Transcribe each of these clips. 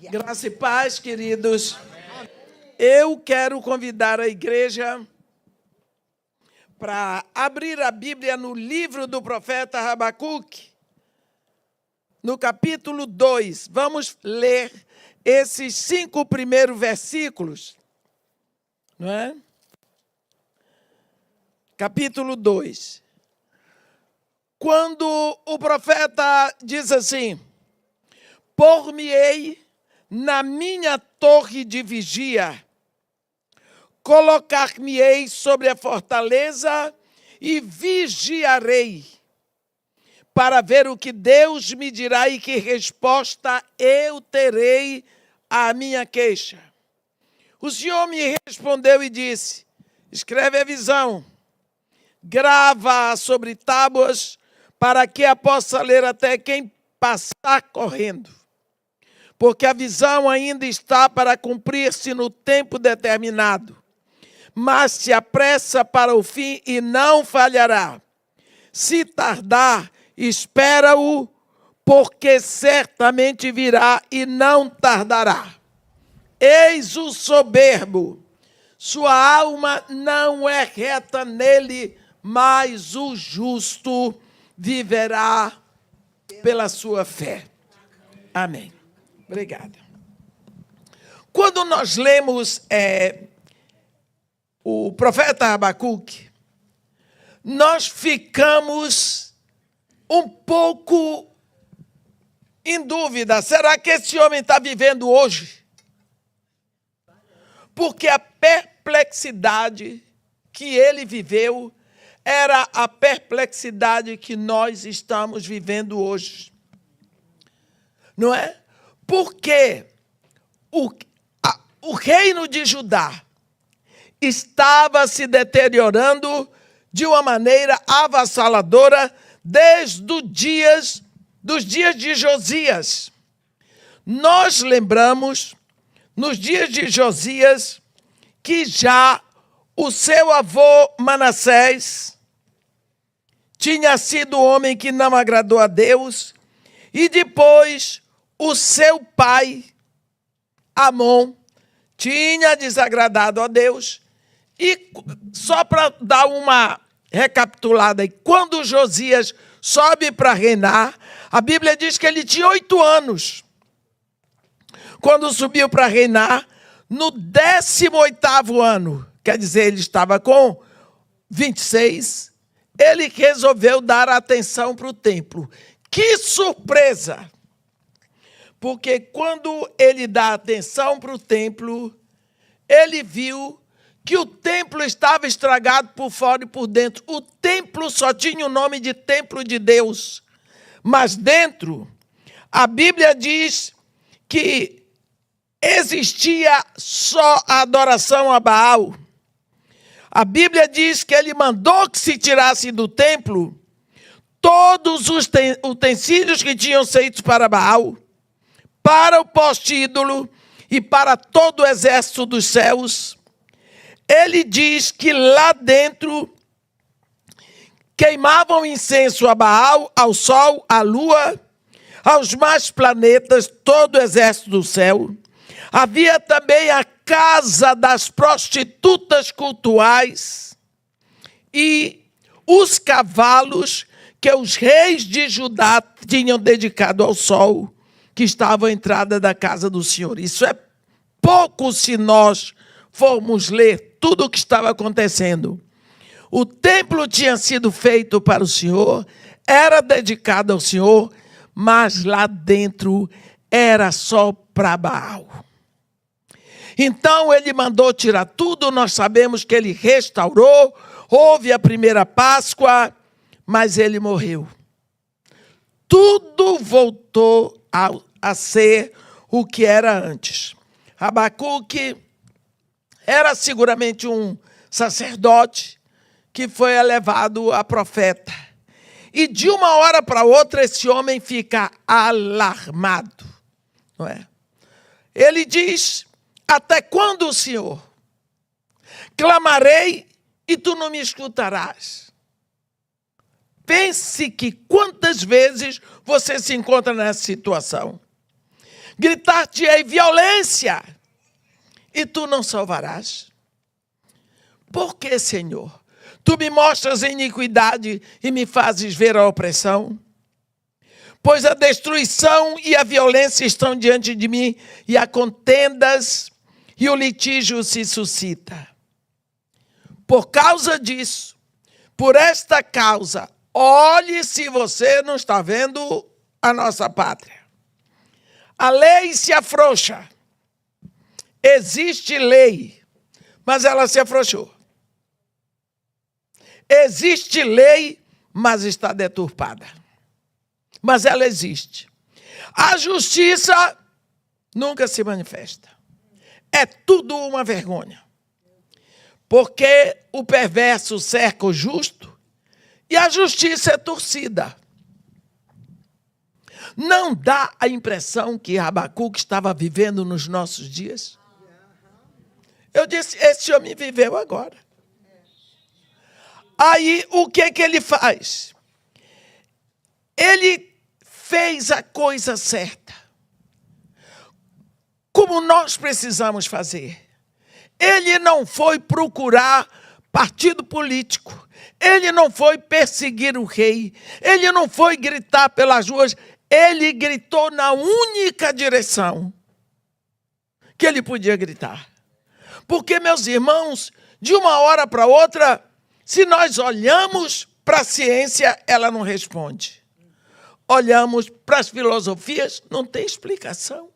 Graça e paz, queridos. Eu quero convidar a igreja para abrir a Bíblia no livro do profeta Habacuque, no capítulo 2. Vamos ler esses 5 primeiros versículos, não é? Capítulo 2. Quando o profeta diz assim: por-me-ei na minha torre de vigia, colocar-me-ei sobre a fortaleza e vigiarei, para ver o que Deus me dirá e que resposta eu terei à minha queixa. O Senhor me respondeu e disse: escreve a visão, grava sobre tábuas, para que a possa ler até quem passar correndo. Porque a visão ainda está para cumprir-se no tempo determinado, mas se apressa para o fim e não falhará. Se tardar, espera-o, porque certamente virá e não tardará. Eis o soberbo, sua alma não é reta nele, mas o justo viverá pela sua fé. Amém. Obrigada. Quando nós lemos o profeta Habacuque, nós ficamos um pouco em dúvida. Será que esse homem está vivendo hoje? Porque a perplexidade que ele viveu era a perplexidade que nós estamos vivendo hoje. Não é? Porque o reino de Judá estava se deteriorando de uma maneira avassaladora desde dos dias de Josias. Nós lembramos, nos dias de Josias, que já o seu avô Manassés tinha sido homem que não agradou a Deus, e depois o seu pai, Amon, tinha desagradado a Deus. E só para dar uma recapitulada, quando Josias sobe para reinar, a Bíblia diz que ele tinha 8 anos. Quando subiu para reinar, no 18º ano, quer dizer, ele estava com 26, ele resolveu dar atenção para o templo. Que surpresa! Porque quando ele dá atenção para o templo, ele viu que o templo estava estragado por fora e por dentro. O templo só tinha o nome de templo de Deus. Mas dentro, a Bíblia diz que existia só a adoração a Baal. A Bíblia diz que ele mandou que se tirasse do templo todos os utensílios que tinham sido para Baal, para o poste ídolo e para todo o exército dos céus. Ele diz que lá dentro queimavam incenso a Baal, ao sol, à lua, aos mais planetas, todo o exército do céu. Havia também a casa das prostitutas cultuais e os cavalos que os reis de Judá tinham dedicado ao sol, que estava à entrada da casa do Senhor. Isso é pouco se nós formos ler tudo o que estava acontecendo. O templo tinha sido feito para o Senhor, era dedicado ao Senhor, mas lá dentro era só para Baal. Então ele mandou tirar tudo, nós sabemos que ele restaurou, houve a primeira Páscoa, mas ele morreu. Tudo voltou a ser o que era antes. Habacuque era seguramente um sacerdote que foi elevado a profeta. E de uma hora para outra esse homem fica alarmado, não é? Ele diz: até quando, Senhor? Clamarei e tu não me escutarás. Pense que quantas vezes você se encontra nessa situação. gritar-te-ei violência, e tu não salvarás. Por que, Senhor? Tu me mostras a iniquidade e me fazes ver a opressão? Pois a destruição e a violência estão diante de mim, e há contendas e o litígio se suscita. Por causa disso, por esta causa, olhe se você não está vendo a nossa pátria. A lei se afrouxa. Existe lei, mas ela se afrouxou. Existe lei, mas está deturpada. Mas ela existe. A justiça nunca se manifesta. É tudo uma vergonha. Porque o perverso cerca o justo e a justiça é torcida. Não dá a impressão que Abacuque estava vivendo nos nossos dias? Eu disse, esse homem viveu agora. Aí, o que ele faz? Ele fez a coisa certa. Como nós precisamos fazer. Ele não foi procurar partido político. Ele não foi perseguir o rei. Ele não foi gritar pelas ruas. Ele gritou na única direção que ele podia gritar. Porque, meus irmãos, de uma hora para outra, se nós olhamos para a ciência, ela não responde. Olhamos para as filosofias, não tem explicação.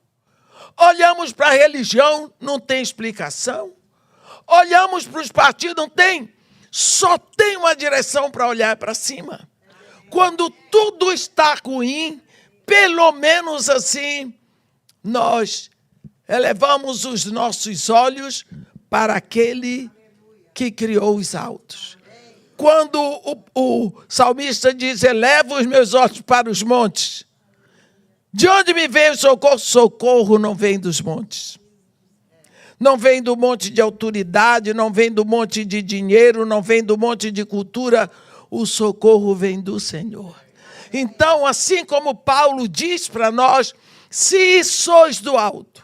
Olhamos para a religião, não tem explicação. Olhamos para os partidos, não tem. Só tem uma direção para olhar para cima. Quando tudo está ruim, pelo menos assim, nós elevamos os nossos olhos para aquele que criou os altos. Quando o salmista diz, eleva os meus olhos para os montes, de onde me vem o socorro? Socorro não vem dos montes. Não vem do monte de autoridade, não vem do monte de dinheiro, não vem do monte de cultura. O socorro vem do Senhor. Então, assim como Paulo diz para nós, se sois do alto,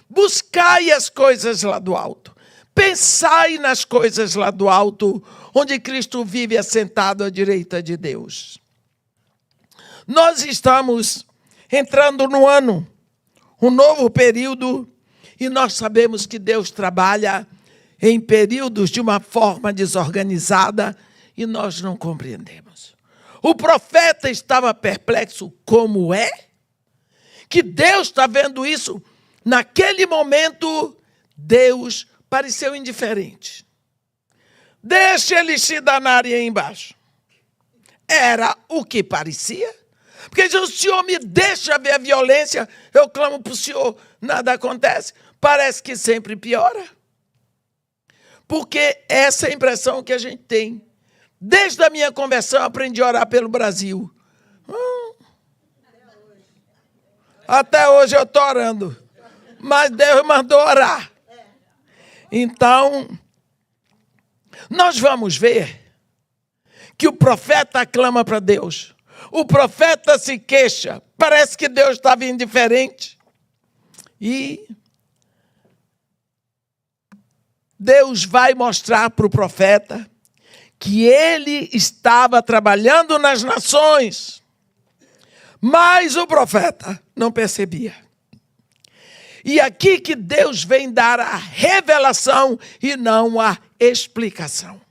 buscai as coisas lá do alto. Pensai nas coisas lá do alto, onde Cristo vive assentado à direita de Deus. Nós estamos entrando no ano, um novo período, e nós sabemos que Deus trabalha em períodos de uma forma desorganizada e nós não compreendemos. O profeta estava perplexo, como é? Que Deus está vendo isso? Naquele momento, Deus pareceu indiferente. Deixa eles se danarem aí embaixo. Era o que parecia. Porque se o Senhor me deixa ver a violência, eu clamo para o Senhor, nada acontece. Parece que sempre piora. Porque essa é a impressão que a gente tem. Desde a minha conversão, eu aprendi a orar pelo Brasil. Até hoje eu estou orando. Mas Deus mandou orar. Então, nós vamos ver que o profeta clama para Deus. O profeta se queixa. Parece que Deus estava indiferente. E Deus vai mostrar para o profeta que ele estava trabalhando nas nações. Mas o profeta não percebia. E aqui que Deus vem dar a revelação e não a explicação.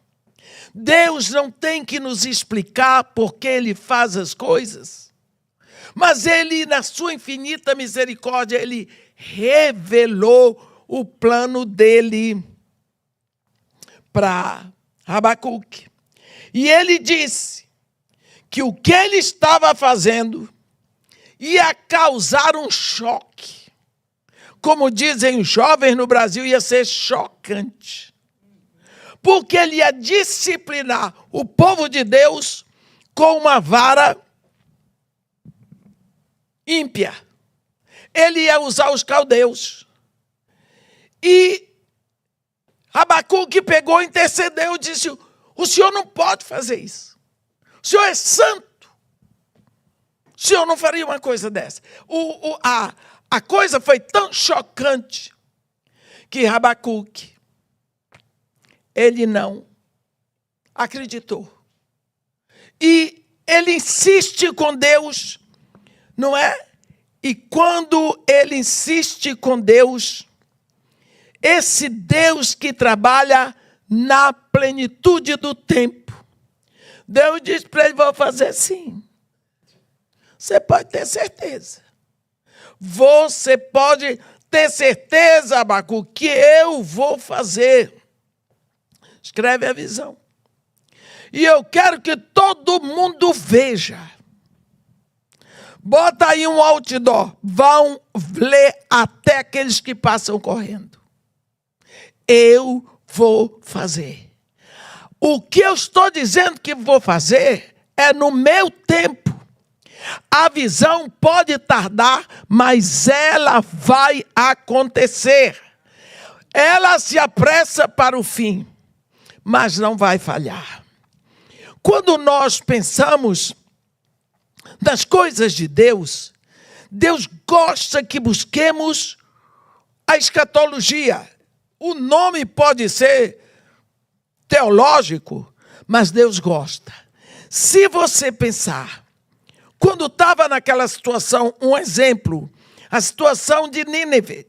Deus não tem que nos explicar por que Ele faz as coisas. Mas Ele, na sua infinita misericórdia, Ele revelou o plano dEle para Abacuque. E Ele disse que o que Ele estava fazendo ia causar um choque. Como dizem os jovens no Brasil, ia ser chocante. Porque ele ia disciplinar o povo de Deus com uma vara ímpia. Ele ia usar os caldeus. E Abacuque pegou, intercedeu e disse, o senhor não pode fazer isso. O senhor é santo. O senhor não faria uma coisa dessa. A coisa foi tão chocante que Abacuque, ele não acreditou. E ele insiste com Deus, não é? E quando ele insiste com Deus, esse Deus que trabalha na plenitude do tempo, Deus diz para ele: vou fazer sim. Você pode ter certeza. Você pode ter certeza, Abacuque, que eu vou fazer. Escreve a visão. E eu quero que todo mundo veja. Bota aí um outdoor. Vão ler até aqueles que passam correndo. Eu vou fazer. O que eu estou dizendo que vou fazer é no meu tempo. A visão pode tardar, mas ela vai acontecer. Ela se apressa para o fim, mas não vai falhar. Quando nós pensamos nas coisas de Deus, Deus gosta que busquemos a escatologia. O nome pode ser teológico, mas Deus gosta. Se você pensar, quando estava naquela situação, um exemplo, a situação de Nínive,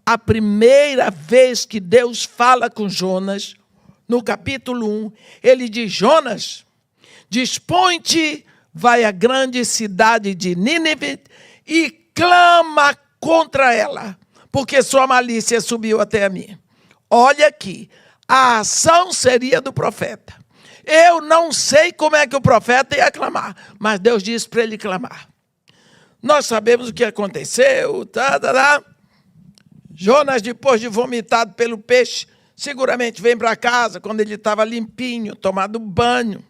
a primeira vez que Deus fala com Jonas, no capítulo 1, ele diz: Jonas, dispõe-te, vai à grande cidade de Nínive e clama contra ela, porque sua malícia subiu até a mim. Olha aqui, a ação seria do profeta. Eu não sei como é que o profeta ia clamar, mas Deus disse para ele clamar. Nós sabemos o que aconteceu. Jonas, depois de vomitado pelo peixe, seguramente vem para casa, quando ele estava limpinho, tomado banho.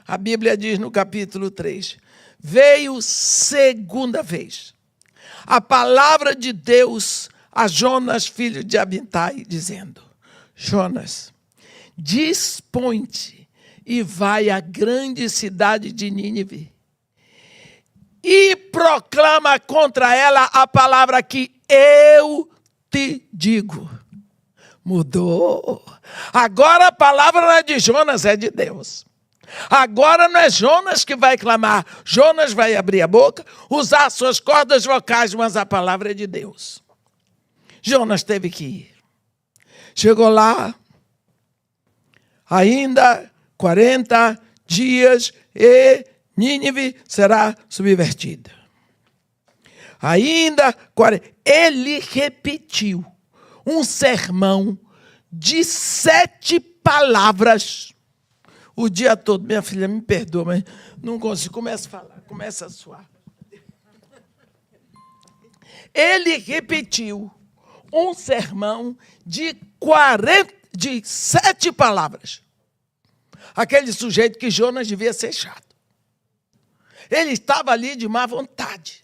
A Bíblia diz no capítulo 3, veio segunda vez a palavra de Deus a Jonas, filho de Amittai, dizendo: Jonas, dispõe-te e vai à grande cidade de Nínive e proclama contra ela a palavra que eu te digo. Mudou. Agora a palavra não é de Jonas, é de Deus. Agora não é Jonas que vai clamar. Jonas vai abrir a boca, usar suas cordas vocais, mas a palavra é de Deus. Jonas teve que ir. Chegou lá, ainda 40 dias e Nínive será subvertida. Ainda 40. Ele repetiu um sermão de 7 palavras o dia todo. Minha filha, me perdoa, mas não consigo. Começa a falar, começa a suar. Ele repetiu um sermão de 7 palavras. Aquele sujeito que Jonas devia ser chato. Ele estava ali de má vontade.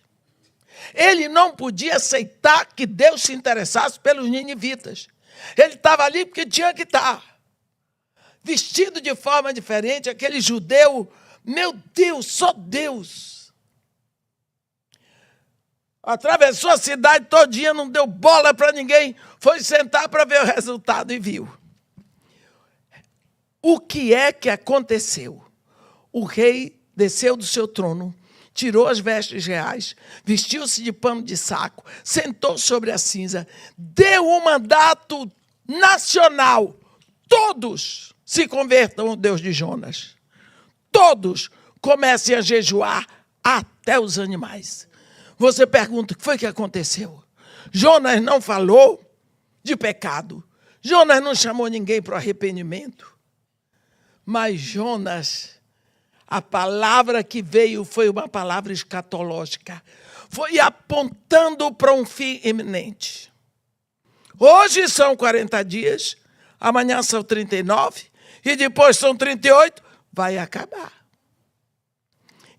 Ele não podia aceitar que Deus se interessasse pelos ninivitas. Ele estava ali porque tinha que estar. Vestido de forma diferente, aquele judeu, meu Deus, só Deus. Atravessou a cidade todinha, não deu bola para ninguém, foi sentar para ver o resultado e viu. O que é que aconteceu? O rei desceu do seu trono, tirou as vestes reais, vestiu-se de pano de saco, sentou sobre a cinza, deu um mandato nacional. Todos se convertam ao Deus de Jonas. Todos comecem a jejuar, até os animais. Você pergunta, o que foi que aconteceu? Jonas não falou de pecado. Jonas não chamou ninguém para o arrependimento. Mas Jonas, a palavra que veio foi uma palavra escatológica. Foi apontando para um fim iminente. Hoje são 40 dias, amanhã são 39, e depois são 38, vai acabar.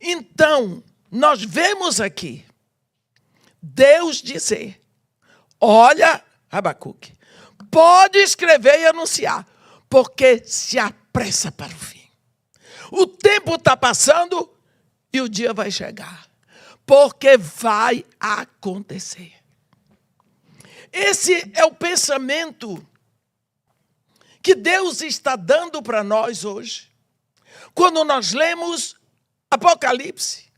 Então, nós vemos aqui Deus dizer: olha, Abacuque, pode escrever e anunciar, porque se apressa para o fim. O tempo está passando e o dia vai chegar. porque vai acontecer. Esse é o pensamento que Deus está dando para nós hoje. Quando nós lemos Apocalipse.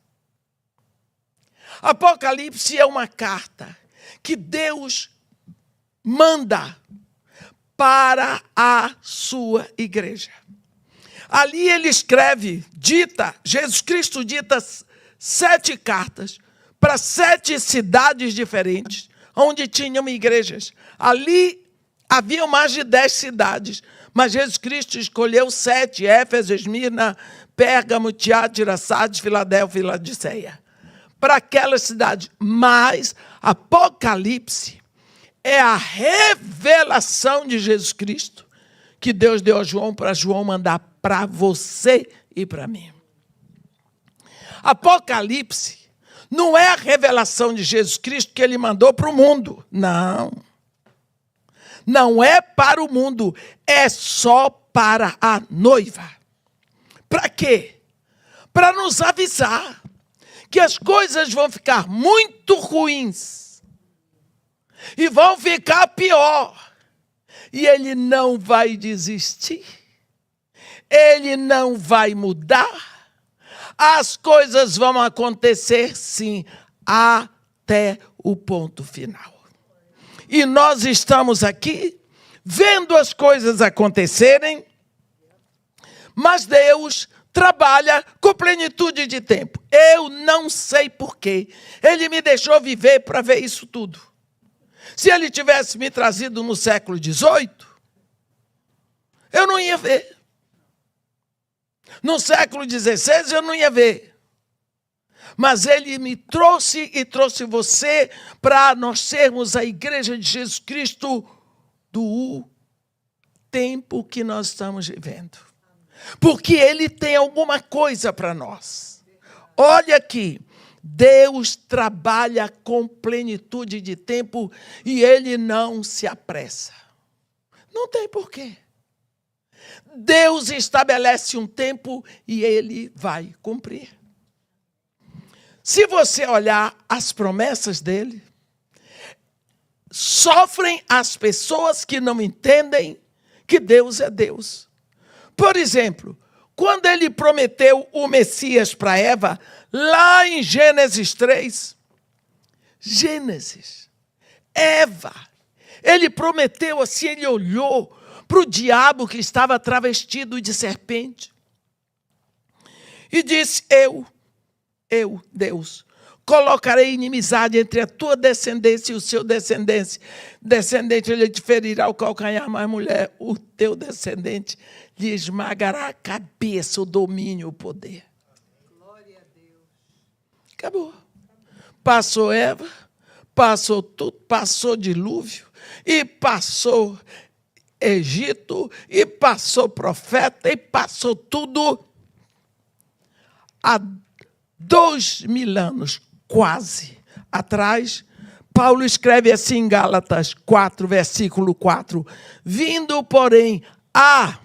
Apocalipse é uma carta que Deus manda para a sua igreja. Ali ele escreve, Jesus Cristo dita 7 cartas para 7 cidades diferentes, onde tinham igrejas. Ali havia mais de 10 cidades, mas Jesus Cristo escolheu 7, Éfeso, Esmirna, Pérgamo, Tiatira, Sardes, Filadélfia e Laodiceia. Para aquelas cidades. Mas Apocalipse é a revelação de Jesus Cristo que Deus deu a João para João mandar para você e para mim. Apocalipse não é a revelação de Jesus Cristo que ele mandou para o mundo. Não. Não é para o mundo. É só para a noiva. Para quê? Para nos avisar que as coisas vão ficar muito ruins e vão ficar pior. E ele não vai desistir. Ele não vai mudar. As coisas vão acontecer, sim, até o ponto final. E nós estamos aqui vendo as coisas acontecerem, mas Deus trabalha com plenitude de tempo. Eu não sei porquê. Ele me deixou viver para ver isso tudo. Se ele tivesse me trazido no século XVIII, eu não ia ver. No século XVI, eu não ia ver. Mas ele me trouxe e trouxe você para nós sermos a igreja de Jesus Cristo do tempo que nós estamos vivendo. Porque ele tem alguma coisa para nós. Olha aqui, Deus trabalha com plenitude de tempo e ele não se apressa. Não tem porquê. Deus estabelece um tempo e ele vai cumprir. Se você olhar as promessas dele, sofrem as pessoas que não entendem que Deus é Deus. Por exemplo, quando ele prometeu o Messias para Eva, lá em Gênesis 3, Eva, ele prometeu assim, ele olhou para o diabo que estava travestido de serpente e disse, eu, Deus, colocarei inimizade entre a tua descendência e o seu descendente. Descendente, ele te ferirá o calcanhar, mas mulher, o teu descendente lhe esmagará a cabeça, o domínio, o poder. Glória a Deus. Acabou. Passou Eva, passou tudo, passou dilúvio, e passou Egito, e passou profeta, e passou tudo. Há 2000 anos, quase, atrás, Paulo escreve assim em Gálatas 4, versículo 4. Vindo, porém, a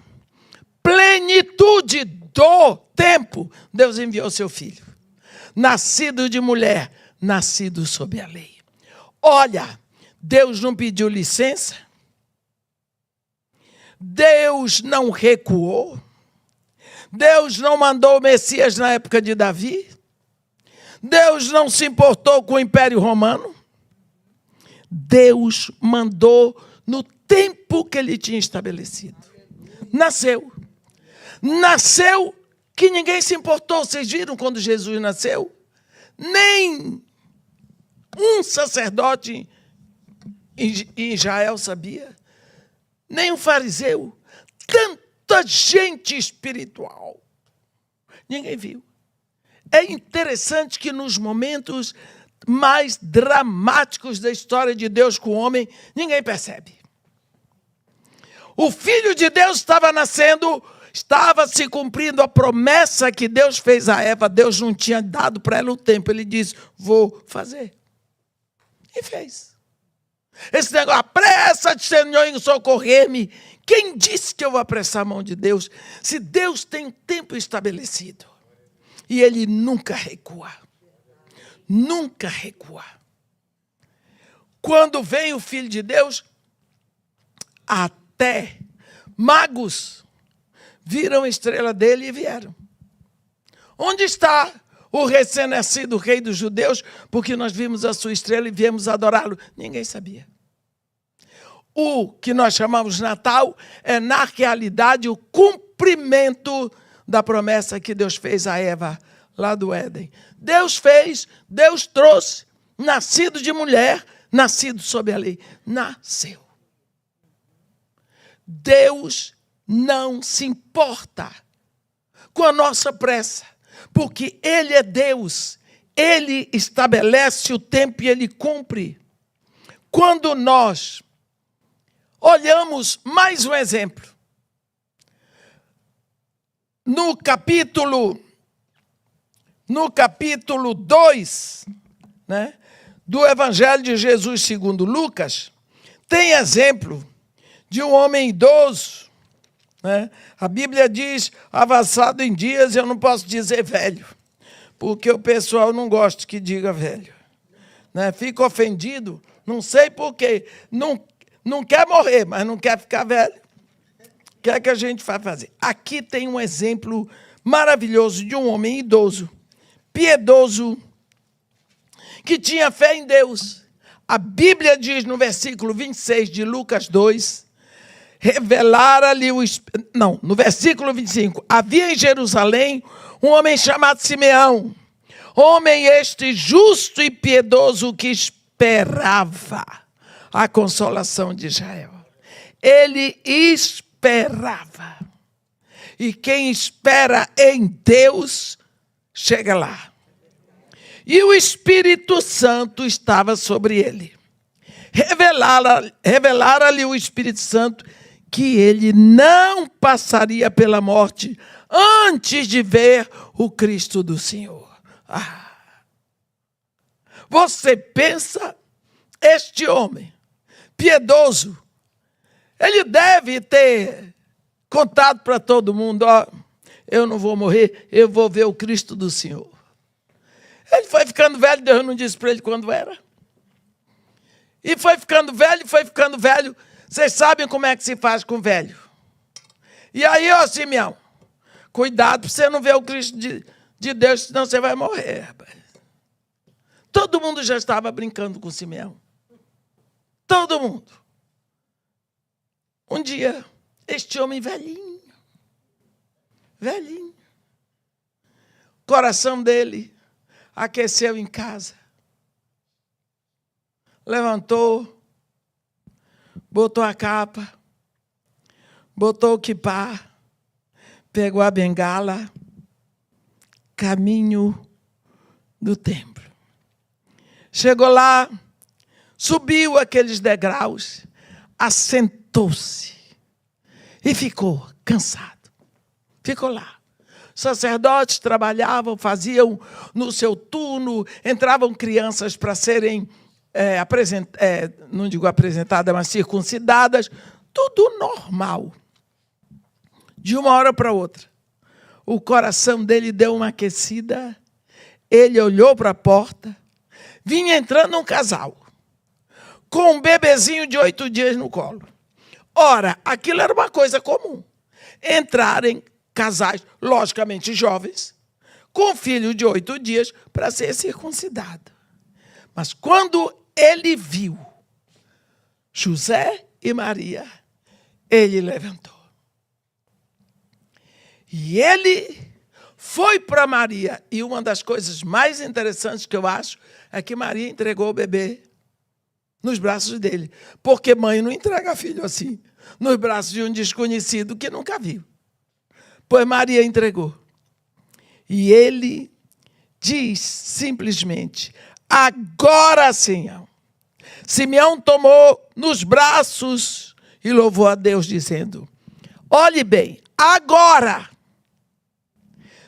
plenitude do tempo, Deus enviou seu filho. Nascido de mulher, nascido sob a lei. Olha, Deus não pediu licença. Deus não recuou. Deus não mandou o Messias na época de Davi. Deus não se importou com o Império Romano. Deus mandou no tempo que ele tinha estabelecido. Nasceu. Nasceu que ninguém se importou. Vocês viram quando Jesus nasceu? Nem um sacerdote em Israel sabia. Nem um fariseu. Tanta gente espiritual. Ninguém viu. É interessante que nos momentos mais dramáticos da história de Deus com o homem, ninguém percebe. O Filho de Deus estava nascendo, estava se cumprindo a promessa que Deus fez a Eva. Deus não tinha dado para ela o tempo. Ele disse, vou fazer. E fez. Esse negócio, apressa-te, Senhor, em socorrer-me. Quem disse que eu vou apressar a mão de Deus? Se Deus tem tempo estabelecido. E ele nunca recua. nunca recua. Quando vem o Filho de Deus, até magos viram a estrela dele e vieram. Onde está o recém-nascido rei dos judeus? Porque nós vimos a sua estrela e viemos adorá-lo. Ninguém sabia. O que nós chamamos de Natal é, na realidade, o cumprimento da promessa que Deus fez a Eva lá do Éden. Deus fez, Deus trouxe, nascido de mulher, nascido sob a lei. Nasceu. Deus não se importa com a nossa pressa, porque Ele é Deus. Ele estabelece o tempo e Ele cumpre. Quando nós olhamos mais um exemplo, no capítulo 2, né, do Evangelho de Jesus segundo Lucas, tem exemplo de um homem idoso, né? A Bíblia diz, avançado em dias, eu não posso dizer velho, porque o pessoal não gosta que diga velho, né? Fica ofendido, não sei por quê, não quer morrer, mas não quer ficar velho. O que é que a gente vai fazer? Aqui tem um exemplo maravilhoso de um homem idoso, piedoso, que tinha fé em Deus. A Bíblia diz no versículo 26 de Lucas 2, no versículo 25, havia em Jerusalém um homem chamado Simeão, homem este justo e piedoso que esperava a consolação de Israel. Ele esperava. E quem espera em Deus, chega lá. E o Espírito Santo estava sobre ele. Revelara-lhe o Espírito Santo que ele não passaria pela morte antes de ver o Cristo do Senhor. Você pensa, este homem piedoso, ele deve ter contado para todo mundo, eu não vou morrer, eu vou ver o Cristo do Senhor. Ele foi ficando velho, Deus não disse para ele quando era. E foi ficando velho. Vocês sabem como é que se faz com velho. E aí, Simeão, cuidado para você não ver o Cristo de Deus, senão você vai morrer. Rapaz. Todo mundo já estava brincando com Simeão. Todo mundo. Um dia, este homem velhinho, o coração dele aqueceu em casa. Levantou, botou a capa, botou o quipá, pegou a bengala, caminho do templo. Chegou lá, subiu aqueles degraus, assentou-se e ficou cansado. Ficou lá. Sacerdotes trabalhavam, faziam no seu turno, entravam crianças para serem não digo apresentadas, mas circuncidadas, tudo normal. De uma hora para outra, o coração dele deu uma aquecida, ele olhou para a porta, vinha entrando um casal, com um bebezinho de 8 dias no colo. Ora, aquilo era uma coisa comum, entrarem casais, logicamente jovens, com um filho de 8 dias para ser circuncidado. Mas quando ele viu José e Maria, ele levantou. E ele foi para Maria. E uma das coisas mais interessantes que eu acho é que Maria entregou o bebê nos braços dele. Porque mãe não entrega filho assim, nos braços de um desconhecido que nunca viu. Pois Maria entregou. E ele diz simplesmente: agora, Simeão. Simeão tomou nos braços e louvou a Deus, dizendo: olhe bem, agora,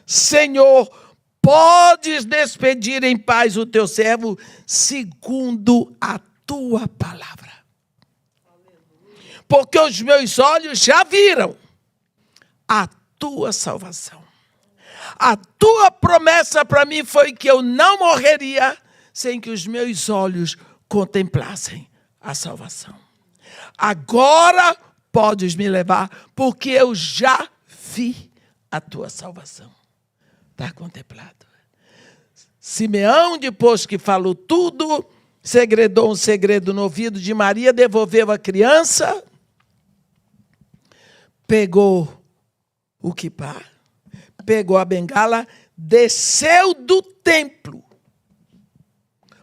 Senhor, podes despedir em paz o teu servo, segundo a tua palavra. Porque os meus olhos já viram a tua salvação. A tua promessa para mim foi que eu não morreria sem que os meus olhos contemplassem a salvação. Agora podes me levar, porque eu já vi a tua salvação. Está contemplado. Simeão, depois que falou tudo, segredou um segredo no ouvido de Maria, devolveu a criança, pegou o quipá, pegou a bengala, desceu do templo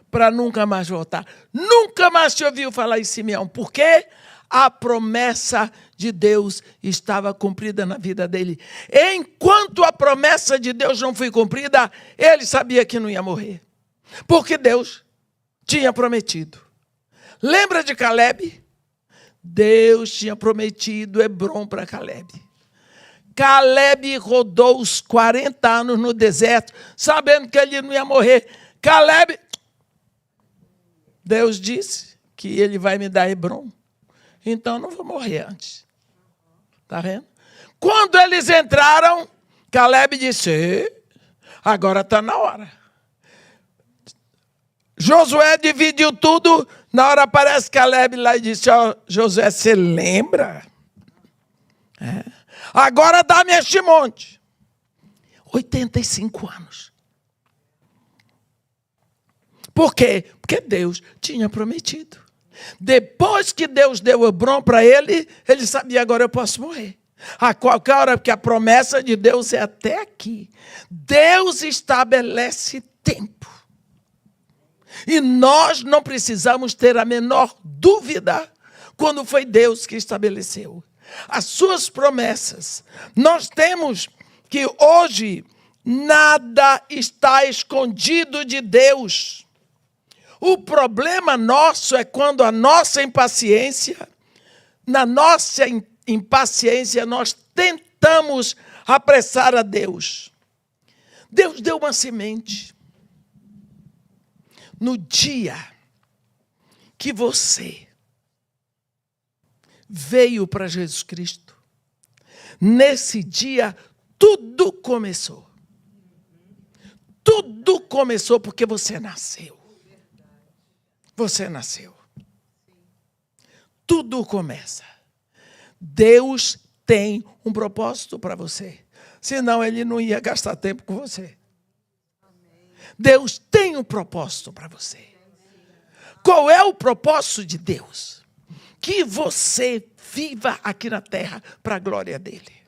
para nunca mais voltar. Nunca mais se ouviu falar em Simeão. Por quê? A promessa de Deus estava cumprida na vida dele. Enquanto a promessa de Deus não foi cumprida, ele sabia que não ia morrer. Porque Deus tinha prometido. Lembra de Caleb? Deus tinha prometido Hebrom para Caleb. Caleb rodou os 40 anos no deserto, sabendo que ele não ia morrer. Caleb, Deus disse que ele vai me dar Hebrom. Então, não vou morrer antes. Está vendo? Quando eles entraram, Caleb disse, agora está na hora. Josué dividiu tudo. Na hora aparece Caleb lá e disse, Josué, você lembra? Agora dá-me este monte. 85 anos. Por quê? Porque Deus tinha prometido. Depois que Deus deu Hebrom para ele, ele sabia, agora eu posso morrer. A qualquer hora, porque a promessa de Deus é até aqui. Deus estabelece tempo. E nós não precisamos ter a menor dúvida quando foi Deus que estabeleceu as suas promessas. Nós temos que hoje nada está escondido de Deus. O problema nosso é quando a nossa impaciência, na nossa impaciência, nós tentamos apressar a Deus. Deus deu uma semente. No dia que você veio para Jesus Cristo, nesse dia tudo começou. Tudo começou porque você nasceu. Você nasceu. Tudo começa. Deus tem um propósito para você. Senão ele não ia gastar tempo com você. Deus tem um propósito para você. Qual é o propósito de Deus? Que você viva aqui na terra para a glória dele.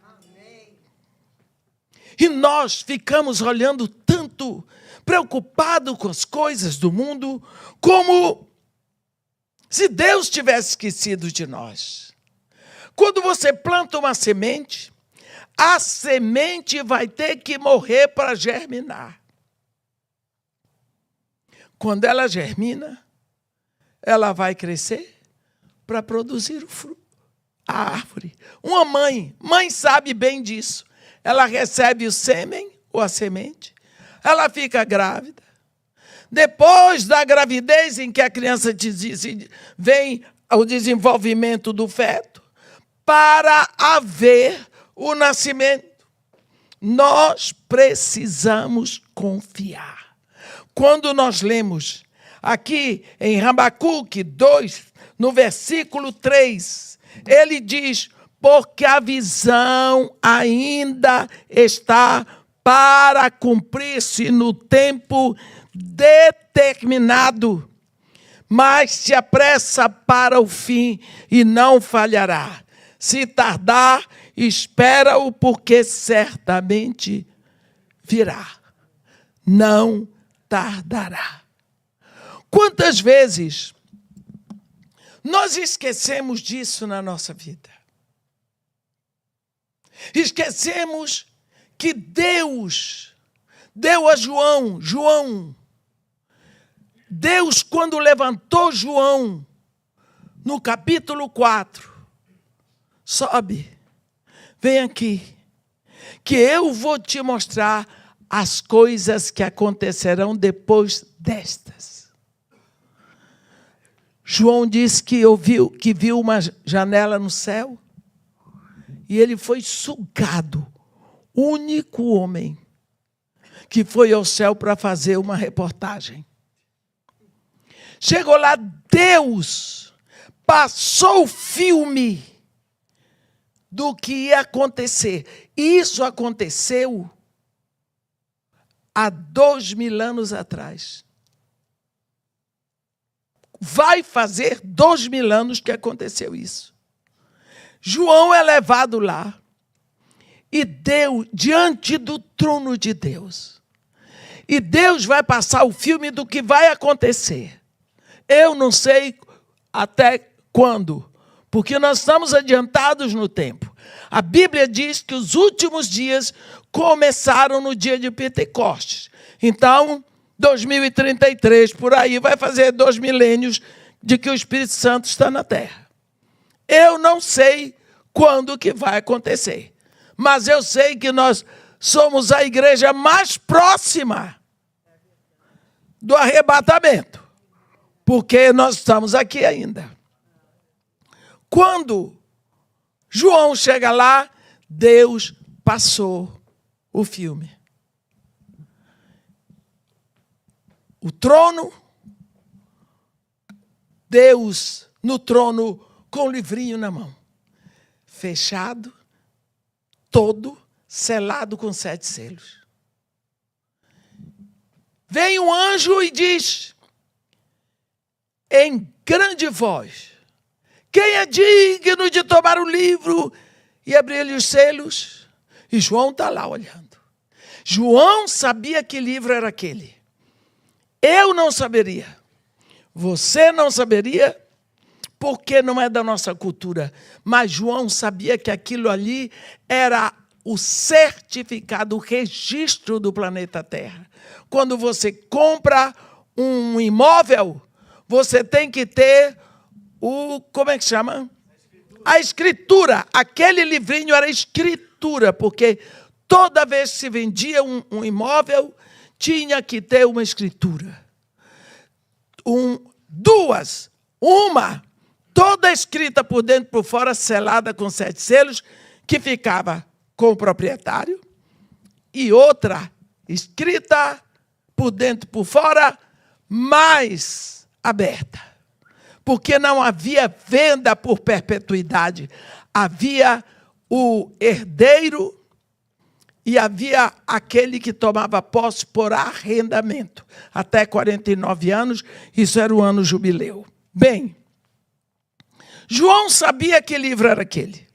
E nós ficamos olhando tanto, preocupados com as coisas do mundo, como se Deus tivesse esquecido de nós. Quando você planta uma semente, a semente vai ter que morrer para germinar. Quando ela germina, ela vai crescer para produzir o fruto, a árvore. Uma mãe sabe bem disso. Ela recebe o sêmen ou a semente, ela fica grávida. Depois da gravidez, em que a criança vem o desenvolvimento do feto, para haver o nascimento, nós precisamos confiar. Quando nós lemos aqui em Habacuque 2, no versículo 3, ele diz, porque a visão ainda está para cumprir-se no tempo determinado, mas se apressa para o fim e não falhará. Se tardar, espera-o, porque certamente virá. Não tardará. Quantas vezes nós esquecemos disso na nossa vida? Esquecemos que Deus deu a João, Deus, quando levantou João, no capítulo 4, sobe, vem aqui, que eu vou te mostrar as coisas que acontecerão depois destas. João disse que viu uma janela no céu, e ele foi sugado, único homem que foi ao céu para fazer uma reportagem. Chegou lá, Deus passou o filme do que ia acontecer. Isso aconteceu há 2000 anos atrás. Vai fazer 2000 anos que aconteceu isso. João é levado lá e Deus, diante do trono de Deus. E Deus vai passar o filme do que vai acontecer. Eu não sei até quando, porque nós estamos adiantados no tempo. A Bíblia diz que os últimos dias começaram no dia de Pentecostes. Então, 2033, por aí, vai fazer 2 milênios de que o Espírito Santo está na Terra. Eu não sei quando que vai acontecer, mas eu sei que nós somos a igreja mais próxima do arrebatamento, porque nós estamos aqui ainda. Quando João chega lá, Deus passou o filme. O trono, Deus no trono com o livrinho na mão, fechado, todo selado com 7 selos. Vem um anjo e diz, em grande voz, quem é digno de tomar o livro e abrir-lhe os selos? E João está lá olhando. João sabia que livro era aquele. Eu não saberia. Você não saberia, porque não é da nossa cultura. Mas João sabia que aquilo ali era o certificado, o registro do planeta Terra. Quando você compra um imóvel, você tem que ter como é que chama? A escritura. Aquele livrinho era escritura, porque toda vez que se vendia um imóvel, tinha que ter uma escritura. Duas. Uma, toda escrita por dentro e por fora, selada com 7 selos, que ficava com o proprietário. E outra, escrita por dentro e por fora, mais aberta. Porque não havia venda por perpetuidade. Havia o herdeiro e havia aquele que tomava posse por arrendamento. Até 49 anos, isso era o ano jubileu. Bem, João sabia que livro era aquele.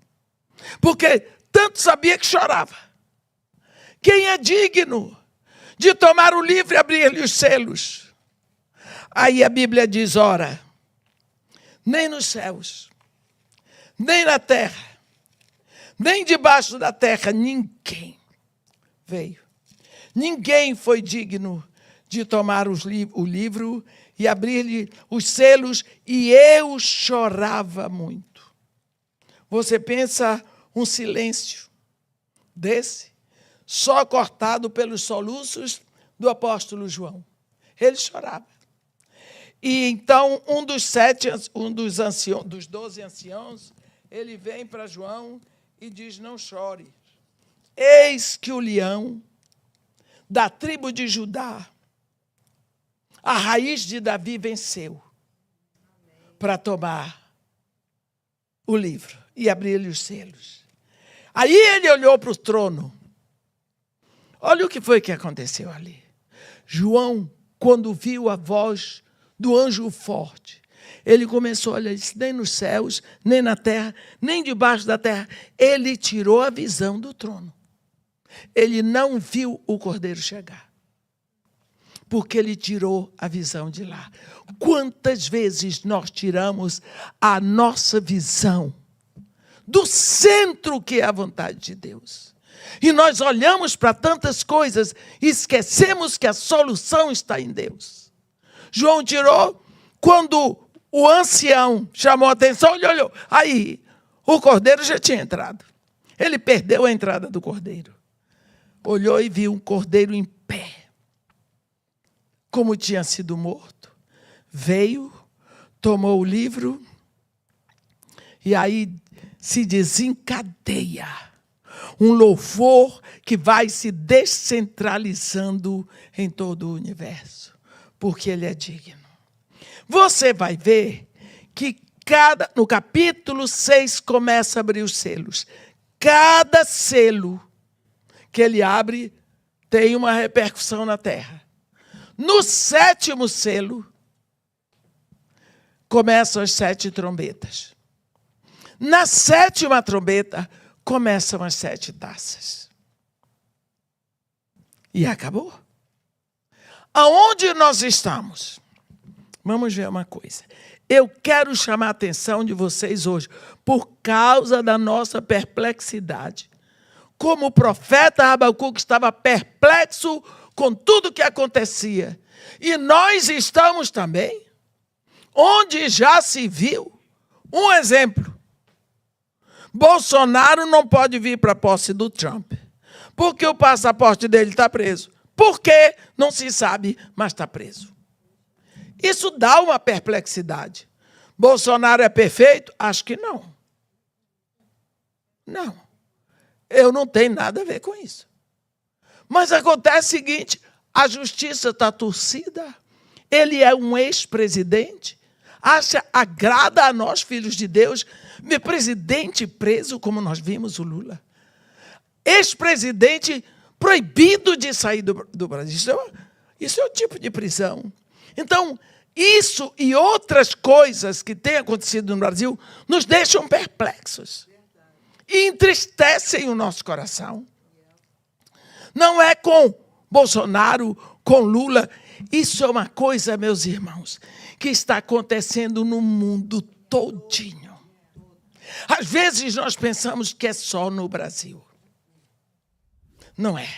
Porque tanto sabia que chorava. Quem é digno de tomar o livro e abrir-lhe os selos? Aí a Bíblia diz, ora, nem nos céus, nem na terra, nem debaixo da terra, ninguém veio. Ninguém foi digno de tomar o livro e abrir-lhe os selos, e eu chorava muito. Você pensa um silêncio desse, só cortado pelos soluços do apóstolo João. Ele chorava. E então um dos 12 anciãos, ele vem para João e diz, não chore. Eis que o leão da tribo de Judá, a raiz de Davi, venceu para tomar o livro e abrir-lhe os selos. Aí ele olhou para o trono. Olha o que foi que aconteceu ali. João, quando viu a voz do anjo forte, ele começou a olhar, disse, nem nos céus, nem na terra, nem debaixo da terra. Ele tirou a visão do trono. Ele não viu o cordeiro chegar, porque ele tirou a visão de lá. Quantas vezes nós tiramos a nossa visão do centro que é a vontade de Deus? E nós olhamos para tantas coisas e esquecemos que a solução está em Deus. João tirou, quando o ancião chamou a atenção, ele olhou. Aí, o cordeiro já tinha entrado. Ele perdeu a entrada do cordeiro. Olhou e viu um cordeiro em pé, como tinha sido morto. Veio, tomou o livro, e aí se desencadeia um louvor que vai se descentralizando em todo o universo, porque ele é digno. Você vai ver que no capítulo 6 começa a abrir os selos. Cada selo que ele abre tem uma repercussão na terra. No 7º selo, começam as 7 trombetas. Na 7ª trombeta, começam as 7 taças. E acabou. Aonde nós estamos? Vamos ver uma coisa. Eu quero chamar a atenção de vocês hoje, por causa da nossa perplexidade. Como o profeta Abacuque estava perplexo com tudo que acontecia. E nós estamos também, onde já se viu. Um exemplo. Bolsonaro não pode vir para a posse do Trump, porque o passaporte dele está preso. Por quê? Não se sabe, mas está preso. Isso dá uma perplexidade. Bolsonaro é perfeito? Acho que não. Não. Eu não tenho nada a ver com isso. Mas acontece o seguinte, a justiça está torcida. Ele é um ex-presidente. Agrada a nós, filhos de Deus, meu presidente preso, como nós vimos o Lula. Ex-presidente proibido de sair do Brasil. Isso é um tipo de prisão. Então, isso e outras coisas que têm acontecido no Brasil nos deixam perplexos. E entristecem o nosso coração. Não é com Bolsonaro, com Lula. Isso é uma coisa, meus irmãos, que está acontecendo no mundo todinho. Às vezes nós pensamos que é só no Brasil. Não é.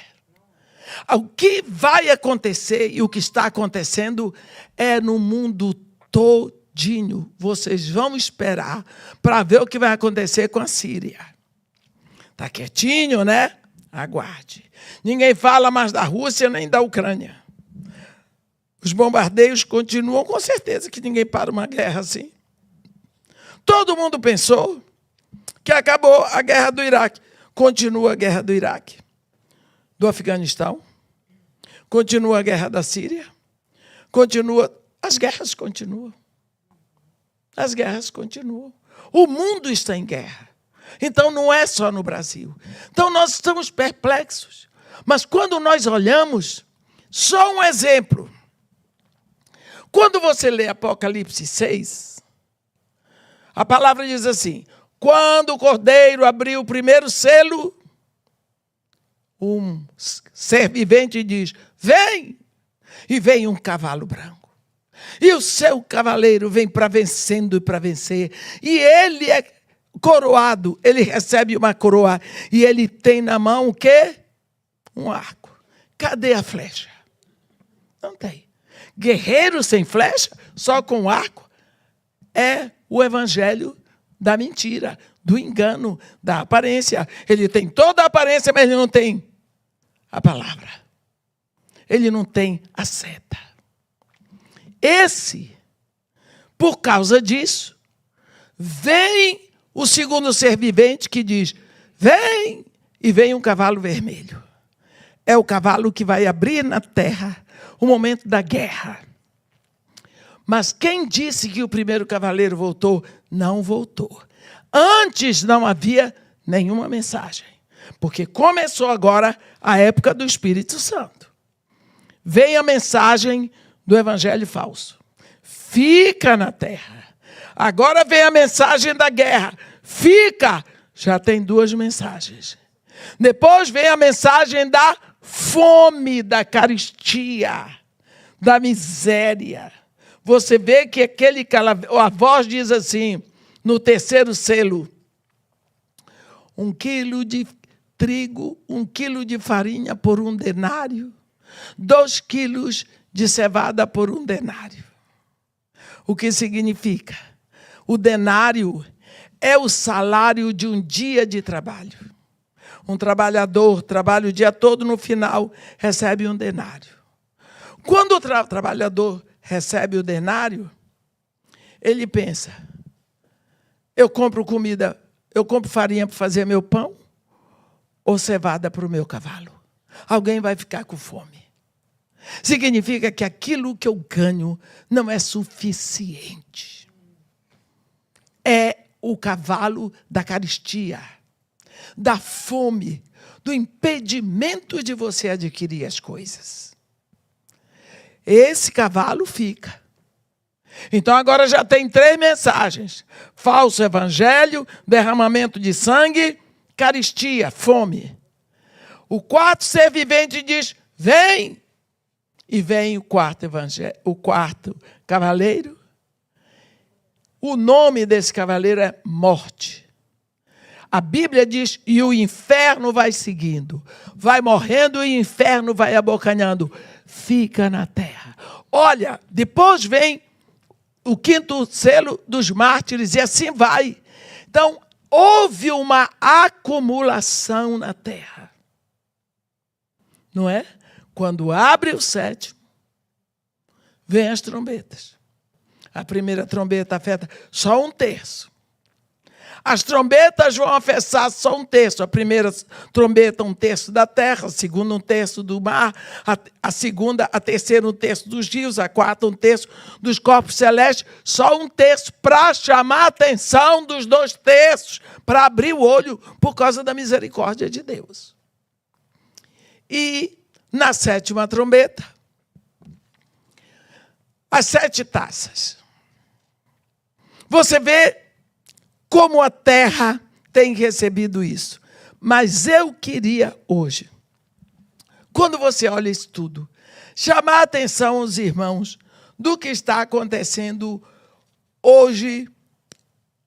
O que vai acontecer e o que está acontecendo é no mundo todinho. Vocês vão esperar para ver o que vai acontecer com a Síria. Está quietinho, né? Aguarde. Ninguém fala mais da Rússia nem da Ucrânia. Os bombardeios continuam, com certeza que ninguém para uma guerra assim. Todo mundo pensou que acabou a guerra do Iraque. Continua a guerra do Iraque. Do Afeganistão. Continua a guerra da Síria. As guerras continuam. As guerras continuam. O mundo está em guerra. Então, não é só no Brasil. Então, nós estamos perplexos. Mas quando nós olhamos, só um exemplo. Quando você lê Apocalipse 6, a palavra diz assim, quando o Cordeiro abriu o primeiro selo, um ser vivente diz, vem! E vem um cavalo branco. E o seu cavaleiro vem para vencendo e para vencer. E ele é coroado, ele recebe uma coroa. E ele tem na mão o quê? Um arco. Cadê a flecha? Não tem. Guerreiro sem flecha, só com arco, é o evangelho da mentira, do engano, da aparência. Ele tem toda a aparência, mas ele não tem a palavra. Ele não tem a seta. Por causa disso, vem o segundo ser vivente que diz, vem, e vem um cavalo vermelho. É o cavalo que vai abrir na terra o momento da guerra. Mas quem disse que o primeiro cavaleiro voltou? Não voltou. Antes não havia nenhuma mensagem. Porque começou agora a época do Espírito Santo. Vem a mensagem do evangelho falso. Fica na terra. Agora vem a mensagem da guerra. Fica. Já tem 2 mensagens. Depois vem a mensagem da fome, da carestia, da miséria. Você vê que a voz diz assim, no terceiro selo, 1 quilo de trigo, 1 quilo de farinha por 1 denário, 2 quilos de cevada por 1 denário. O que significa? O denário é o salário de um dia de trabalho. Um trabalhador trabalha o dia todo, no final recebe 1 denário. Quando o trabalhador recebe o denário, ele pensa, eu compro comida, eu compro farinha para fazer meu pão ou cevada para o meu cavalo? Alguém vai ficar com fome. Significa que aquilo que eu ganho não é suficiente. É o cavalo da carestia, da fome, do impedimento de você adquirir as coisas. Esse cavalo fica. Então agora já tem 3 mensagens: falso evangelho, derramamento de sangue, carestia, fome. O quarto ser vivente diz: vem. E vem o quarto cavaleiro. O nome desse cavaleiro é morte. A Bíblia diz: e o inferno vai seguindo. Vai morrendo e o inferno vai abocanhando. Fica na terra. Olha, depois vem o 5º selo dos mártires e assim vai. Então, houve uma acumulação na terra. Não é? Quando abre o 7º, vem as trombetas. A primeira trombeta afeta só 1/3. As trombetas vão afetar só 1/3. A primeira trombeta, 1/3 da terra, a segunda, 1/3 do mar, a terceira, 1/3 dos rios, a quarta, 1/3 dos corpos celestes, só 1/3 para chamar a atenção dos 2/3, para abrir o olho por causa da misericórdia de Deus. E na 7ª trombeta, as 7 taças. Você vê como a terra tem recebido isso. Mas eu queria hoje, quando você olha isso tudo, chamar a atenção aos irmãos do que está acontecendo hoje,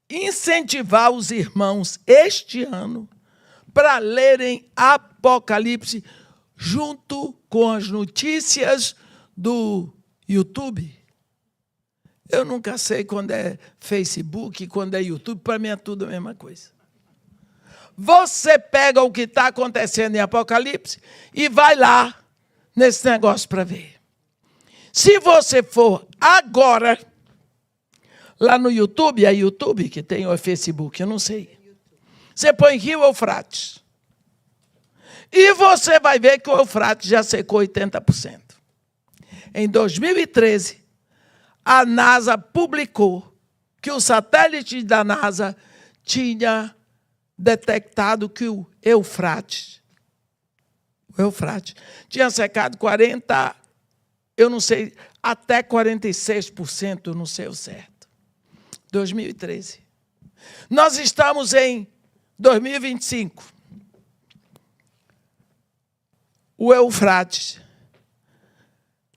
incentivar os irmãos este ano para lerem Apocalipse junto com as notícias do YouTube. Eu nunca sei quando é Facebook, quando é YouTube, para mim é tudo a mesma coisa. Você pega o que está acontecendo em Apocalipse e vai lá nesse negócio para ver. Se você for agora lá no YouTube, é YouTube que tem ou é Facebook, eu não sei. Você põe Rio Eufrates. E você vai ver que o Eufrates já secou 80%. Em 2013, a NASA publicou que o satélite da NASA tinha detectado que o Eufrates tinha secado 40%, eu não sei, até 46%, eu não sei o certo. 2013. Nós estamos em 2025. O Eufrates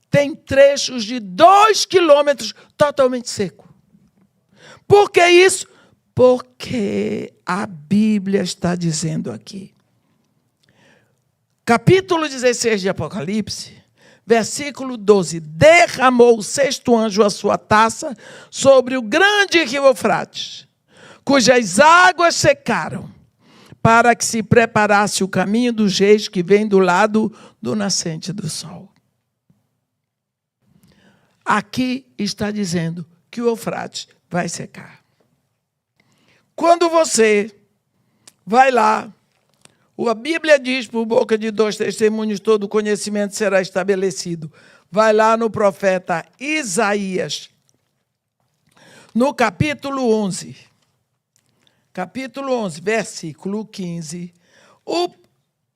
tem trechos de 2 quilômetros totalmente seco. Por que isso? Porque a Bíblia está dizendo aqui. Capítulo 16 de Apocalipse, versículo 12. Derramou o 6º anjo a sua taça sobre o grande rio Eufrates, cujas águas secaram, para que se preparasse o caminho dos reis que vem do lado do nascente do sol. Aqui está dizendo que o Eufrates vai secar. Quando você vai lá, a Bíblia diz, por boca de 2 testemunhos, todo conhecimento será estabelecido. Vai lá no profeta Isaías, no capítulo 11. Capítulo 11, versículo 15. O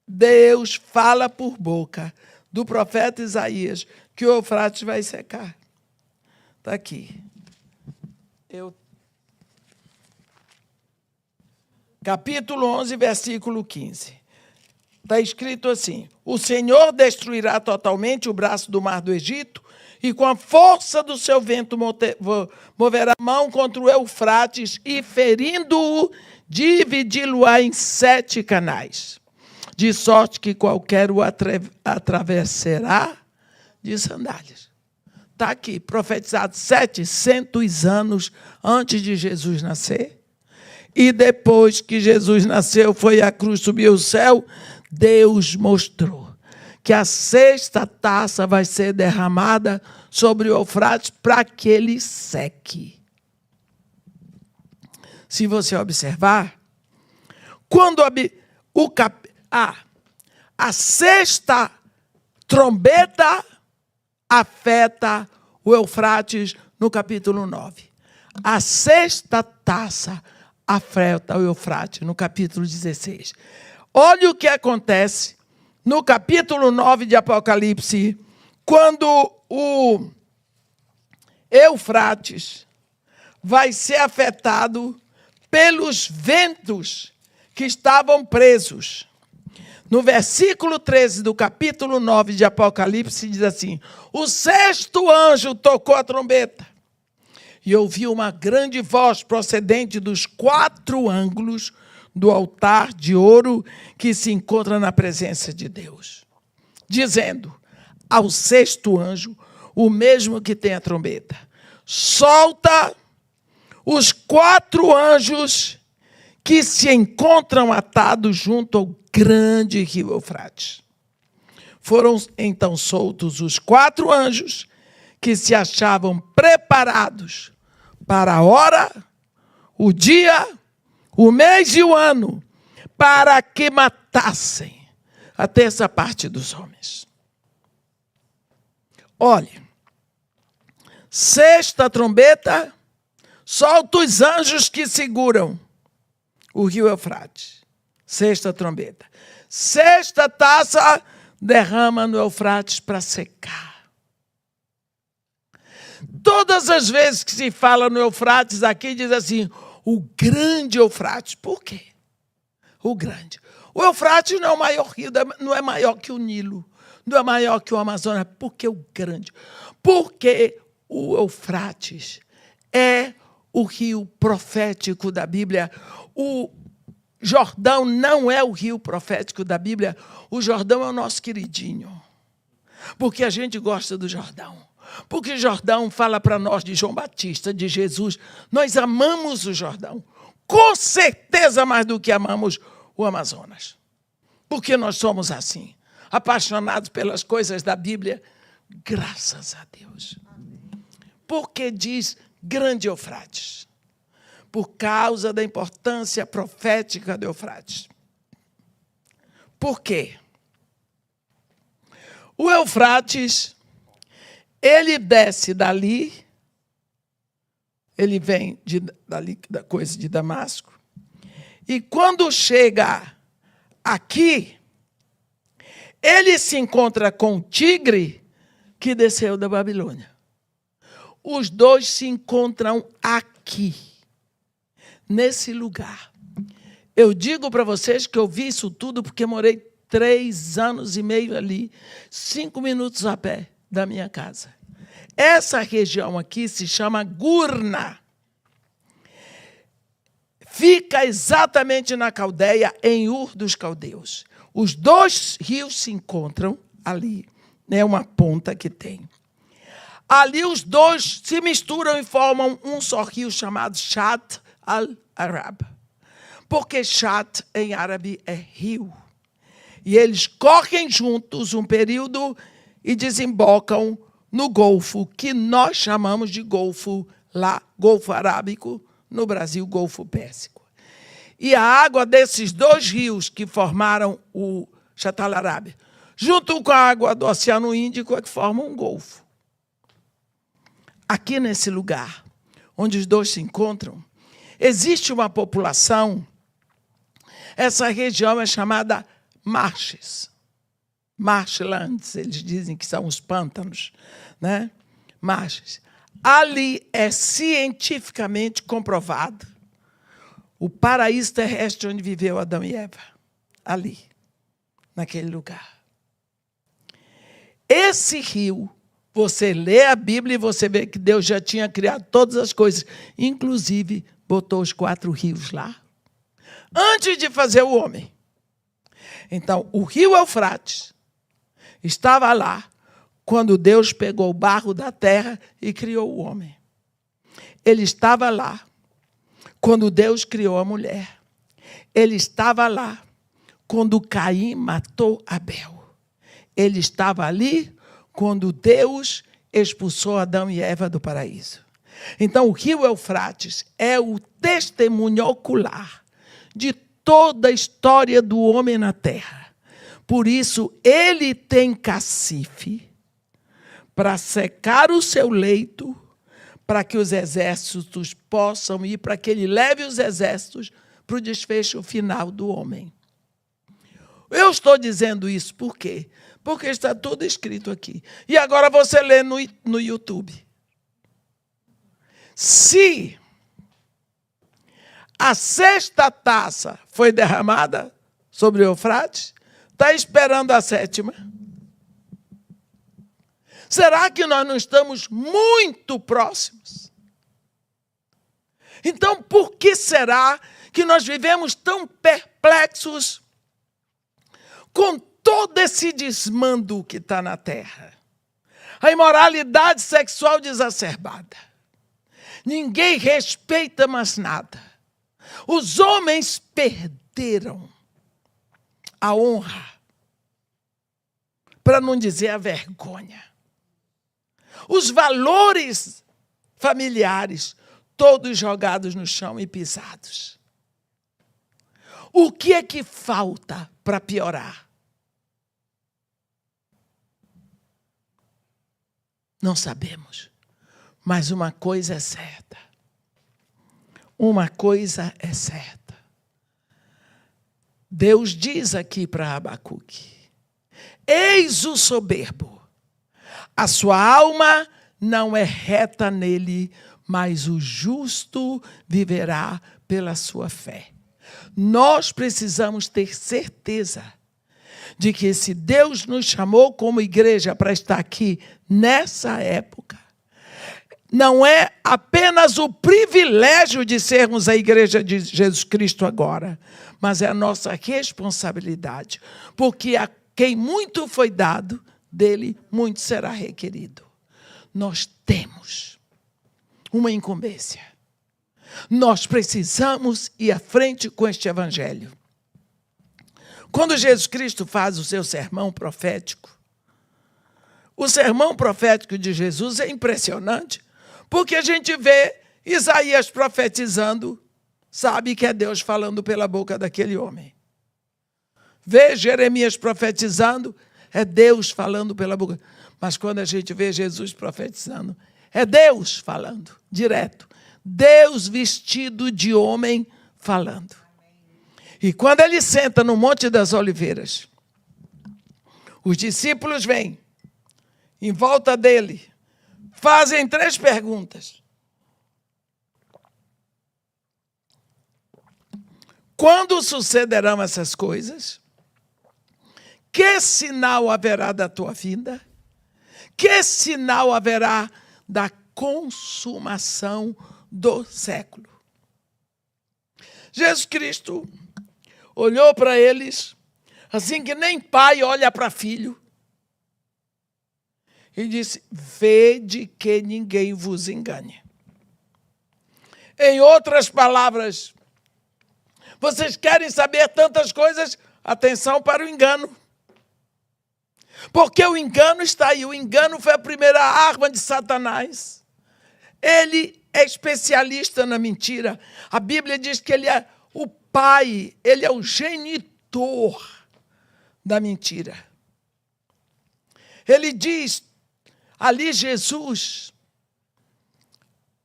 Deus fala por boca do profeta Isaías que o Eufrates vai secar. Está aqui. Capítulo 11, versículo 15. Está escrito assim: o Senhor destruirá totalmente o braço do mar do Egito e com a força do seu vento moverá a mão contra o Eufrates e, ferindo-o, dividi-lo-á em 7 canais, de sorte que qualquer o atravessará de sandálias. Está aqui, profetizado 700 anos antes de Jesus nascer. E depois que Jesus nasceu, foi à cruz, subiu ao céu, Deus mostrou que a 6ª taça vai ser derramada sobre o Eufrates para que ele seque. Se você observar, quando a 6ª trombeta afeta o Eufrates no capítulo 9. A sexta taça afeta o Eufrates no capítulo 16. Olha o que acontece no capítulo 9 de Apocalipse, quando o Eufrates vai ser afetado pelos ventos que estavam presos. No versículo 13 do capítulo 9 de Apocalipse, diz assim: o sexto anjo tocou a trombeta, e ouvi uma grande voz procedente dos 4 ângulos do altar de ouro que se encontra na presença de Deus, dizendo ao sexto anjo, o mesmo que tem a trombeta: solta os 4 anjos que se encontram atados junto ao grande rio Eufrates. Foram então soltos os 4 anjos que se achavam preparados para a hora, o dia, o mês e o ano, para que matassem a terça parte dos homens. Olhe, sexta trombeta, solta os anjos que seguram o rio Eufrates. Sexta trombeta. Sexta taça, derrama no Eufrates para secar. Todas as vezes que se fala no Eufrates, aqui diz assim, o grande Eufrates. Por quê? O grande. O Eufrates não é o maior rio, não é maior que o Nilo, não é maior que o Amazonas. Por que o grande? Porque o Eufrates é o rio profético da Bíblia. O Jordão não é o rio profético da Bíblia. O Jordão é o nosso queridinho. Porque a gente gosta do Jordão. Porque o Jordão fala para nós de João Batista, de Jesus. Nós amamos o Jordão. Com certeza mais do que amamos o Amazonas. Porque nós somos assim, apaixonados pelas coisas da Bíblia. Graças a Deus. Porque diz grande Eufrates? Por causa da importância profética do Eufrates. Por quê? O Eufrates, ele desce dali, ele vem dali, da coisa de Damasco, e quando chega aqui, ele se encontra com o tigre que desceu da Babilônia. Os dois se encontram aqui, nesse lugar. Eu digo para vocês que eu vi isso tudo porque morei 3 anos e meio ali, 5 minutos a pé da minha casa. Essa região aqui se chama Gurna. Fica exatamente na Caldeia, em Ur dos Caldeus. Os 2 rios se encontram ali, é uma ponta que tem. Ali os 2 se misturam e formam um só rio chamado Shatt al-Arab. Porque Shatt em árabe é rio. E eles correm juntos um período e desembocam no Golfo, que nós chamamos de Golfo lá, Golfo Arábico, no Brasil, Golfo Pérsico. E a água desses 2 rios que formaram o Shatt al-Arab, junto com a água do Oceano Índico, é que formam um golfo. Aqui nesse lugar, onde os 2 se encontram, existe uma população, essa região é chamada marshes. Marshlands, eles dizem que são os pântanos, né? Marshes. Ali é cientificamente comprovado o paraíso terrestre onde viveu Adão e Eva. Ali, naquele lugar. Esse rio, você lê a Bíblia e você vê que Deus já tinha criado todas as coisas, inclusive botou os 4 rios lá, antes de fazer o homem. Então, o rio Eufrates estava lá quando Deus pegou o barro da terra e criou o homem. Ele estava lá quando Deus criou a mulher. Ele estava lá quando Caim matou Abel. Ele estava ali quando Deus expulsou Adão e Eva do paraíso. Então, o rio Eufrates é o testemunho ocular de toda a história do homem na terra. Por isso, ele tem cacife para secar o seu leito, para que os exércitos possam ir, para que ele leve os exércitos para o desfecho final do homem. Eu estou dizendo isso por quê? Porque está tudo escrito aqui. E agora você lê no YouTube. Se a sexta taça foi derramada sobre o Eufrates, está esperando a sétima. Será que nós não estamos muito próximos? Então, por que será que nós vivemos tão perplexos com todo esse desmando que está na terra? A imoralidade sexual exacerbada. Ninguém respeita mais nada. Os homens perderam a honra, para não dizer a vergonha. Os valores familiares, todos jogados no chão e pisados. O que é que falta para piorar? Não sabemos. Mas uma coisa é certa. Uma coisa é certa. Deus diz aqui para Abacuque: eis o soberbo. A sua alma não é reta nele, mas o justo viverá pela sua fé. Nós precisamos ter certeza de que se Deus nos chamou como igreja para estar aqui nessa época, não é apenas o privilégio de sermos a igreja de Jesus Cristo agora, mas é a nossa responsabilidade, porque a quem muito foi dado, dele muito será requerido. Nós temos uma incumbência. Nós precisamos ir à frente com este evangelho. Quando Jesus Cristo faz o seu sermão profético, o sermão profético de Jesus é impressionante, porque a gente vê Isaías profetizando, sabe que é Deus falando pela boca daquele homem. Vê Jeremias profetizando, é Deus falando pela boca. Mas quando a gente vê Jesus profetizando, é Deus falando, direto. Deus vestido de homem falando. E quando ele senta no Monte das Oliveiras, os discípulos vêm em volta dele, fazem 3 perguntas. Quando sucederão essas coisas? Que sinal haverá da tua vinda? Que sinal haverá da consumação do século? Jesus Cristo olhou para eles, assim que nem pai olha para filho, e disse: vede que ninguém vos engane. Em outras palavras, vocês querem saber tantas coisas? Atenção para o engano. Porque o engano está aí. O engano foi a primeira arma de Satanás. Ele é especialista na mentira. A Bíblia diz que ele é o pai, ele é o genitor da mentira. Ele diz, ali Jesus,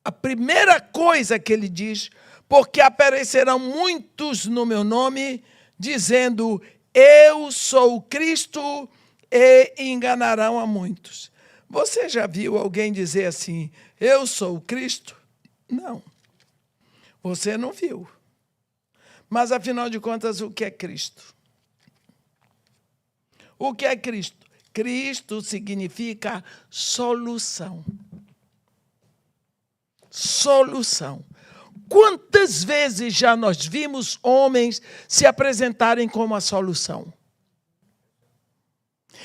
a primeira coisa que ele diz: porque aparecerão muitos no meu nome, dizendo, eu sou o Cristo, e enganarão a muitos. Você já viu alguém dizer assim, eu sou o Cristo? Não. Você não viu. Mas, afinal de contas, o que é Cristo? O que é Cristo? Cristo significa solução. Solução. Quantas vezes já nós vimos homens se apresentarem como a solução?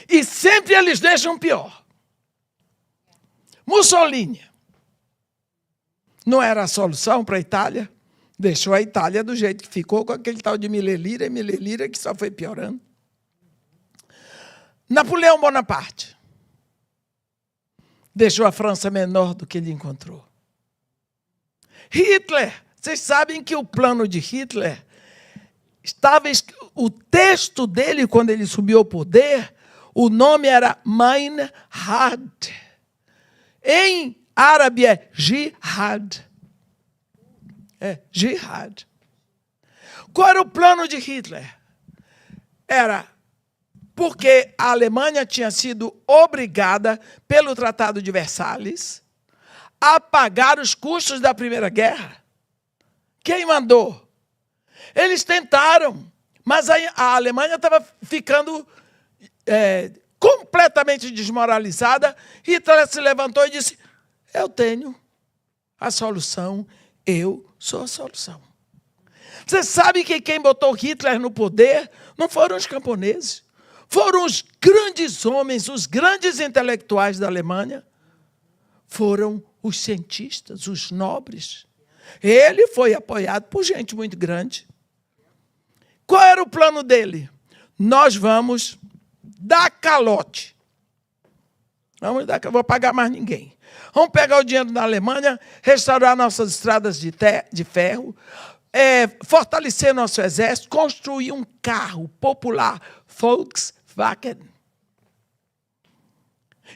E sempre eles deixam pior. Mussolini não era a solução para a Itália? Deixou a Itália do jeito que ficou, com aquele tal de Milelira que só foi piorando. Napoleão Bonaparte deixou a França menor do que ele encontrou. Hitler, vocês sabem que o plano de Hitler estava, o texto dele, quando ele subiu ao poder, o nome era Mein Rat, Em árabe é jihad. Jihad. Qual era o plano de Hitler? Era porque a Alemanha tinha sido obrigada, pelo Tratado de Versalhes, a pagar os custos da Primeira Guerra. Quem mandou? Eles tentaram, mas a Alemanha estava ficando completamente desmoralizada. Hitler se levantou e disse: eu tenho a solução, eu sou a solução. Você sabe que quem botou Hitler no poder não foram os camponeses, foram os grandes homens, os grandes intelectuais da Alemanha, foram os cientistas, os nobres. Ele foi apoiado por gente muito grande. Qual era o plano dele? Nós vamos dar calote. Vou pagar mais ninguém. Vamos pegar o dinheiro da Alemanha, restaurar nossas estradas de ferro, fortalecer nosso exército, construir um carro popular, Volkswagen.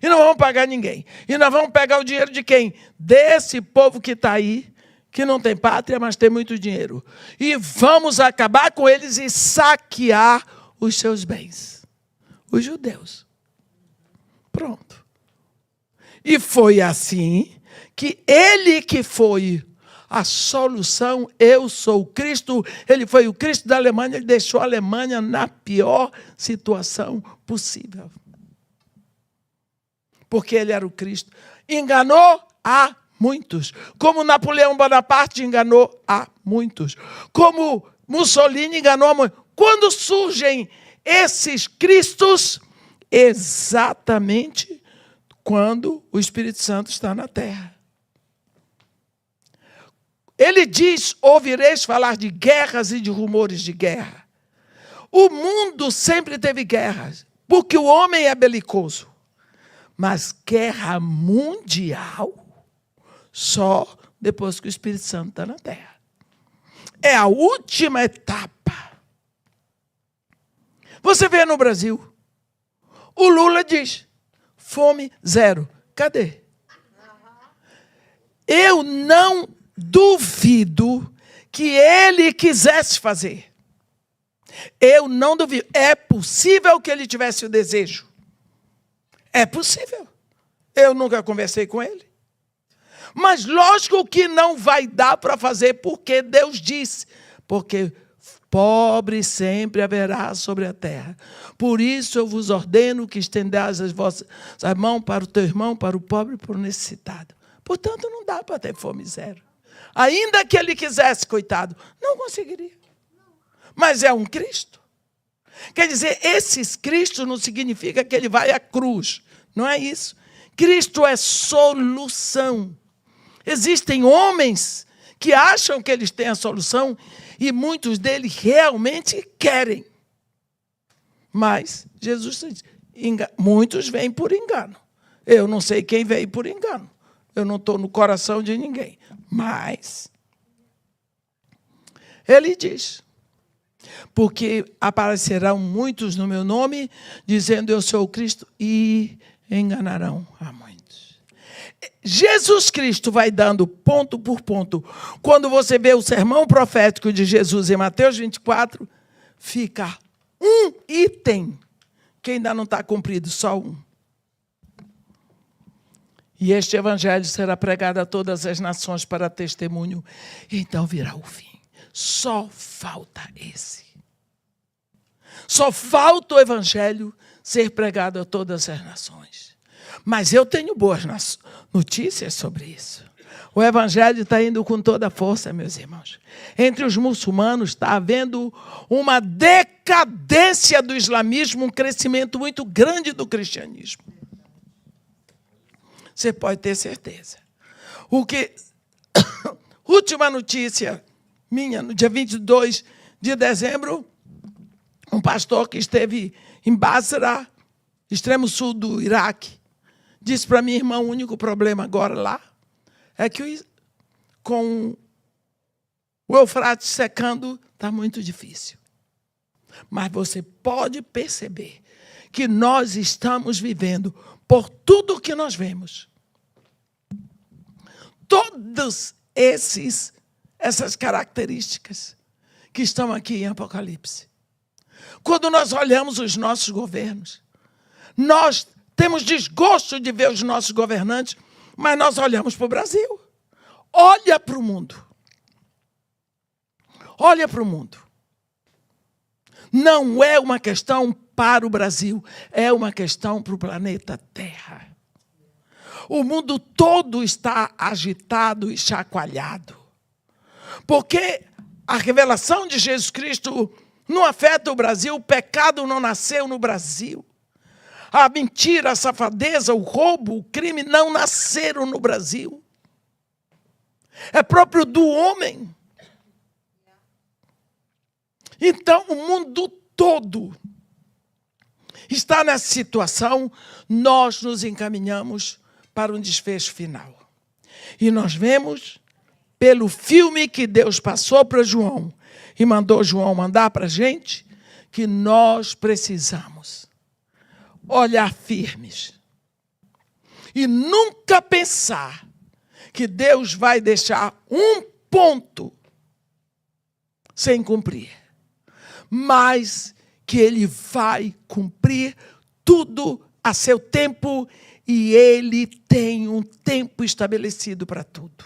E não vamos pagar ninguém. E nós vamos pegar o dinheiro de quem? Desse povo que está aí, que não tem pátria, mas tem muito dinheiro. E vamos acabar com eles e saquear os seus bens. Os judeus. Pronto. E foi assim que ele que foi a solução, eu sou o Cristo, ele foi o Cristo da Alemanha, ele deixou a Alemanha na pior situação possível. Porque ele era o Cristo. Enganou a muitos. Como Napoleão Bonaparte enganou a muitos. Como Mussolini enganou a muitos. Quando surgem esses Cristos? Exatamente quando o Espírito Santo está na terra. Ele diz: ouvireis falar de guerras e de rumores de guerra. O mundo sempre teve guerras, porque o homem é belicoso. Mas guerra mundial só depois que o Espírito Santo está na terra. É a última etapa. Você vê no Brasil, o Lula diz: fome zero. Cadê? Eu não duvido que ele quisesse fazer. Eu não duvido. É possível que ele tivesse o desejo. É possível. Eu nunca conversei com ele. Mas lógico que não vai dar para fazer, porque Deus disse. Porque pobre sempre haverá sobre a terra. Por isso eu vos ordeno que estendais as vossas mãos para o teu irmão, para o pobre e para o necessitado. Portanto, não dá para ter fome zero. Ainda que ele quisesse, coitado, não conseguiria. Mas é um Cristo. Quer dizer, esses Cristos não significa que ele vai à cruz. Não é isso. Cristo é solução. Existem homens que acham que eles têm a solução e muitos deles realmente querem. Mas Jesus diz: muitos vêm por engano. Eu não sei quem veio por engano. Eu não estou no coração de ninguém. Mas ele diz: porque aparecerão muitos no meu nome, dizendo eu sou o Cristo, e enganarão a muitos. Jesus Cristo vai dando ponto por ponto. Quando você vê o sermão profético de Jesus em Mateus 24, fica um item que ainda não está cumprido, só um. E este evangelho será pregado a todas as nações para testemunho, então virá o fim. Só falta esse. Só falta o evangelho ser pregado a todas as nações. Mas eu tenho boas notícias sobre isso. O evangelho está indo com toda a força, meus irmãos. Entre os muçulmanos está havendo uma decadência do islamismo, um crescimento muito grande do cristianismo. Você pode ter certeza. Última notícia minha, no dia 22 de dezembro, um pastor que esteve em Basra, extremo sul do Iraque, disse para mim: irmão, o único problema agora lá é que com o Eufrates secando está muito difícil. Mas você pode perceber que nós estamos vivendo, por tudo que nós vemos, todas essas características que estão aqui em Apocalipse. Quando nós olhamos os nossos governos, nós temos desgosto de ver os nossos governantes, mas nós olhamos para o Brasil. Olha para o mundo. Olha para o mundo. Não é uma questão para o Brasil, é uma questão para o planeta Terra. O mundo todo está agitado e chacoalhado. Porque a revelação de Jesus Cristo não afeta o Brasil, o pecado não nasceu no Brasil. A mentira, a safadeza, o roubo, o crime não nasceram no Brasil. É próprio do homem. Então, o mundo todo está nessa situação, nós nos encaminhamos para um desfecho final. E nós vemos, pelo filme que Deus passou para João, e mandou João mandar para a gente, que nós precisamos olhar firmes e nunca pensar que Deus vai deixar um ponto sem cumprir, mas que Ele vai cumprir tudo a seu tempo e Ele tem um tempo estabelecido para tudo.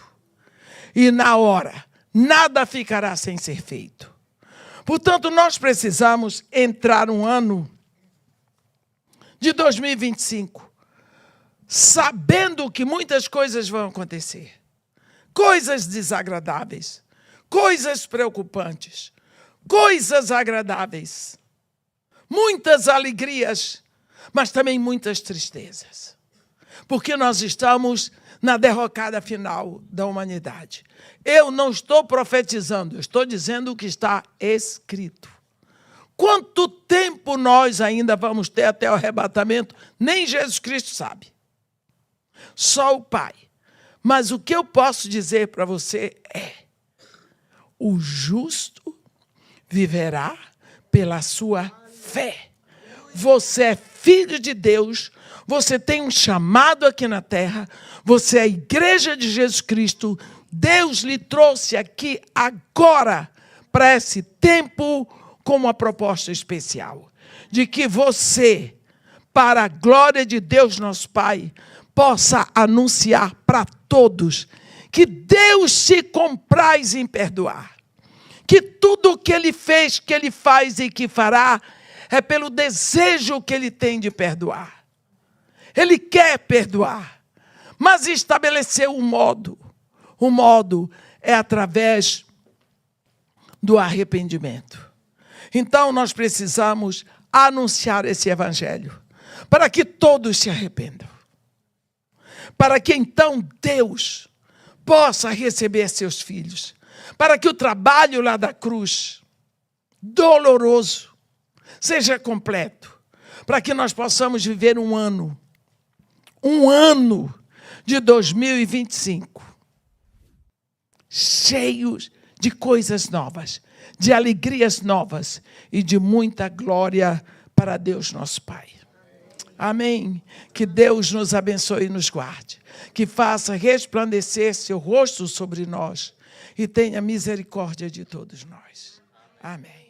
E na hora, nada ficará sem ser feito. Portanto, nós precisamos entrar um ano de 2025, sabendo que muitas coisas vão acontecer. Coisas desagradáveis, coisas preocupantes, coisas agradáveis, muitas alegrias, mas também muitas tristezas. Porque nós estamos na derrocada final da humanidade. Eu não estou profetizando, eu estou dizendo o que está escrito. Quanto tempo nós ainda vamos ter até o arrebatamento? Nem Jesus Cristo sabe. Só o Pai. Mas o que eu posso dizer para você é: o justo viverá pela sua fé. Você é filho de Deus, você tem um chamado aqui na terra, você é a igreja de Jesus Cristo, Deus lhe trouxe aqui agora para esse tempo com uma proposta especial, de que você, para a glória de Deus nosso Pai, possa anunciar para todos que Deus se compraz em perdoar, que tudo o que Ele fez, que Ele faz e que fará, é pelo desejo que Ele tem de perdoar. Ele quer perdoar, mas estabeleceu um modo. O modo é através do arrependimento. Então, nós precisamos anunciar esse evangelho, para que todos se arrependam. Para que, então, Deus possa receber seus filhos. Para que o trabalho lá da cruz, doloroso, seja completo. Para que nós possamos viver um ano de 2025, cheios de coisas novas, de alegrias novas e de muita glória para Deus nosso Pai. Amém? Que Deus nos abençoe e nos guarde, que faça resplandecer seu rosto sobre nós e tenha misericórdia de todos nós. Amém.